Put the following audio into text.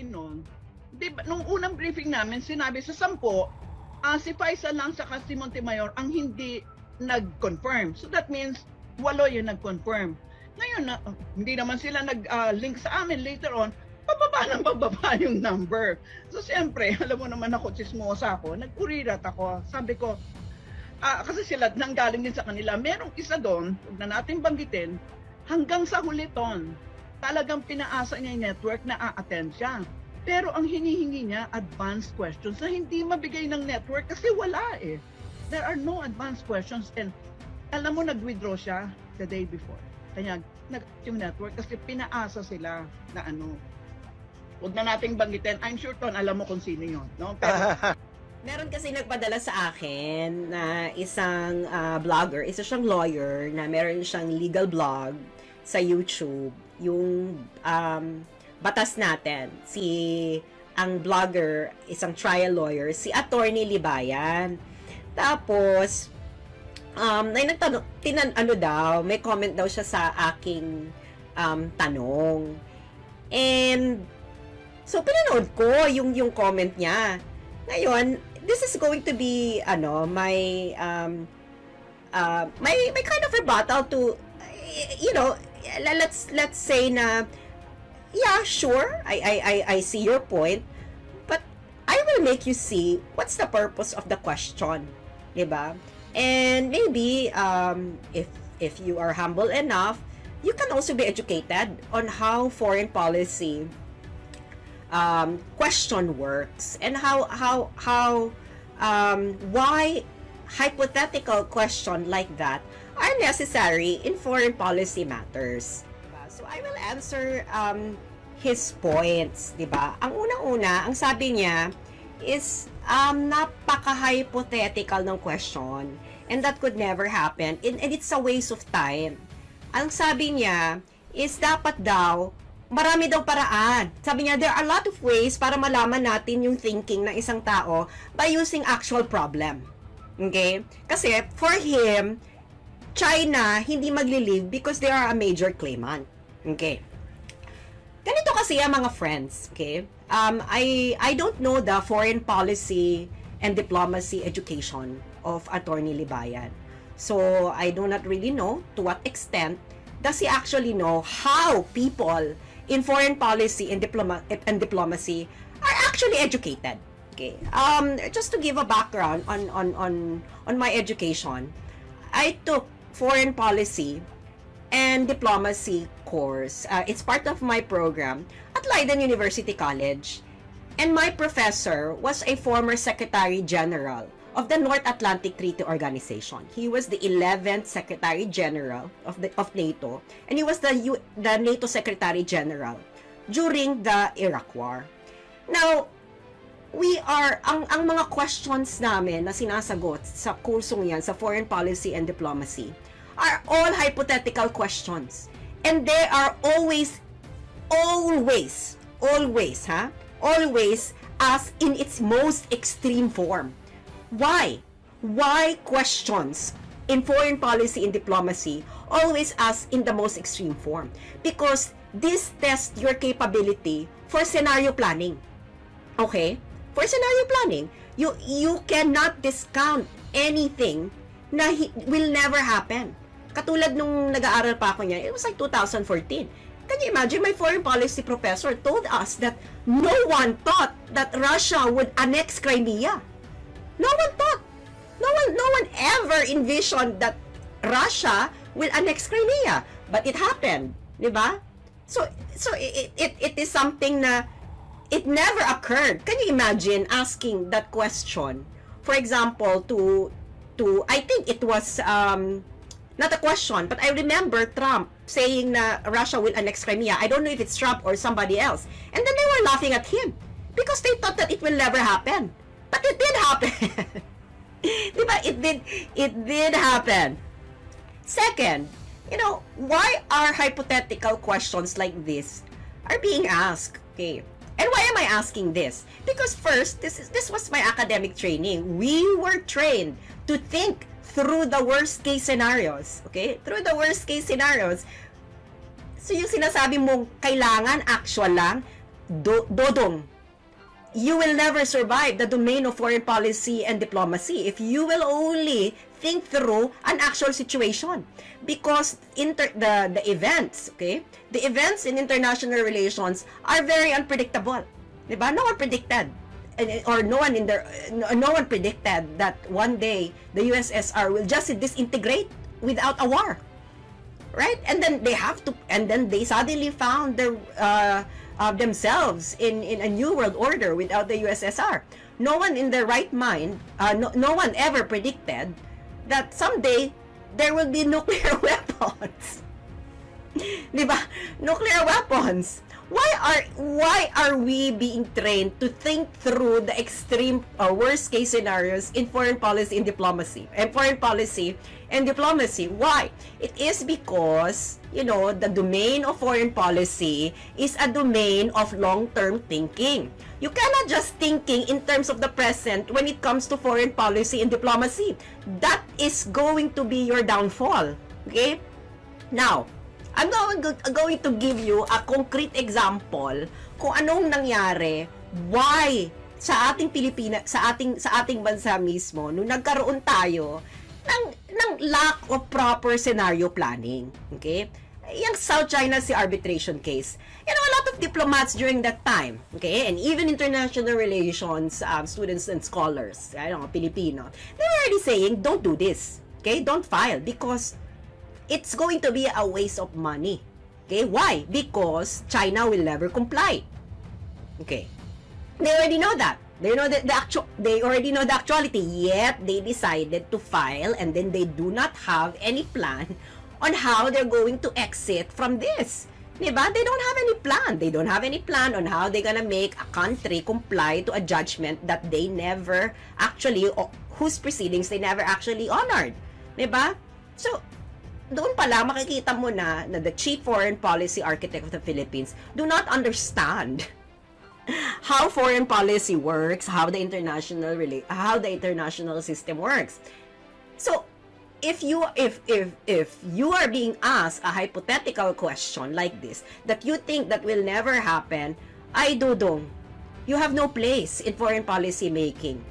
natin noon, di ba, nung unang briefing namin, sinabi sa 10, si Faisal lang sa si Montemayor ang hindi nag-confirm. So that means 8 yung nag-confirm. Ngayon, hindi naman sila nag-link sa amin later on, pababa yung number. So siyempre, alam mo naman ako, chismosa ako, nag-urirat ako. Sabi ko, kasi sila nanggaling din sa kanila, merong isa doon, huwag na natin banggitin, hanggang sa huli ton, talagang pinaasa niya yung network na a-attend siya. Pero ang hinihingi niya, advanced questions na hindi mabigay ng network kasi wala eh. There are no advanced questions and alam mo, nag-withdraw siya the day before. Kaya yung network kasi pinaasa sila na ano. Huwag na nating banggitin. I'm sure, Ton, alam mo kung sino yun. No? Pero, meron kasi nagpadala sa akin na isang vlogger, isa siyang lawyer na meron siyang legal blog sa YouTube. Yung batas natin. Ang vlogger, isang trial lawyer, si Attorney Libayan. Tapos, may comment daw siya sa aking tanong. And, so, pinanood ko yung comment niya. Ngayon, this is going to be, my kind of rebuttal to, let's say na, yeah, sure, I see your point, but I will make you see what's the purpose of the question, diba? And maybe, if you are humble enough, you can also be educated on how foreign policy question works and why hypothetical question like that are necessary in foreign policy matters. So I will answer his points, diba? Ang unang-una, ang sabi niya is napaka-hypothetical ng question and that could never happen and it's a waste of time. Ang sabi niya is dapat daw marami daw paraan. Sabi niya, there are a lot of ways para malaman natin yung thinking ng isang tao by using actual problem. Okay? Kasi, for him, China hindi magli-leave because they are a major claimant. Okay? Ganito kasi ang mga friends. Okay? I don't know the foreign policy and diplomacy education of Attorney Libayan. So, I do not really know to what extent does he actually know how people in foreign policy and diplomacy are actually educated. Okay. Just to give a background on my education, I took foreign policy and diplomacy course. It's part of my program at Leiden University College, and my professor was a former Secretary General of the North Atlantic Treaty Organization. He was the 11th Secretary General of NATO, and he was the NATO Secretary General during the Iraq War. Now, ang mga questions namin na sinasagot sa kursong yan, sa foreign policy and diplomacy, are all hypothetical questions. And they are always as in its most extreme form. Why? Why questions in foreign policy and diplomacy always ask in the most extreme form? Because this tests your capability for scenario planning. Okay? For scenario planning, you cannot discount anything na will never happen. Katulad nung nag-aaral pa ako niya, it was like 2014. Can you imagine, my foreign policy professor told us that no one thought that Russia would annex Crimea. No one thought. No one ever envisioned that Russia will annex Crimea, but it happened, di ba? So it is something na it never occurred. Can you imagine asking that question? For example, to I think it was not a question, but I remember Trump saying na Russia will annex Crimea. I don't know if it's Trump or somebody else. And then they were laughing at him because they thought that it will never happen. But it did happen. Diba? It did happen. Second, why are hypothetical questions like this are being asked? Okay. And why am I asking this? Because first, this was my academic training. We were trained to think through the worst case scenarios. Okay? Through the worst case scenarios. So yung sinasabi mong kailangan actual lang, Dodong, you will never survive the domain of foreign policy and diplomacy if you will only think through an actual situation. Because the events, okay? The events in international relations are very unpredictable. Diba? No one predicted, or no one predicted that one day the USSR will just disintegrate without a war. Right? And then they suddenly found their themselves in a new world order without the USSR. No one in their right mind, no one ever predicted that someday there will be nuclear weapons. Diba? Nuclear weapons. Why are we being trained to think through the extreme or worst case scenarios in foreign policy and diplomacy? Why? It is because, the domain of foreign policy is a domain of long-term thinking. You cannot just thinking in terms of the present when it comes to foreign policy and diplomacy. That is going to be your downfall. Okay? Now, I'm going to give you a concrete example kung anong nangyari, why sa ating Pilipinas, sa ating bansa mismo nung nagkaroon tayo ng lack of proper scenario planning. Okay? Yung South China Sea arbitration case. A lot of diplomats during that time, okay, and even international relations students and scholars, Filipino, they were already saying, don't do this. Okay? Don't file because it's going to be a waste of money. Okay? Why? Because China will never comply. Okay. They already know that. They already know the actuality, yet they decided to file, and then they do not have any plan on how they're going to exit from this. Diba? They don't have any plan. They don't have any plan on how they're gonna make a country comply to a judgment that they never actually, whose proceedings they never actually honored. Diba? So, doon pala makikita mo na the chief foreign policy architect of the Philippines do not understand how foreign policy works, how the international system works. So, if you are being asked a hypothetical question like this that you think that will never happen, ay dudong, you have no place in foreign policy making.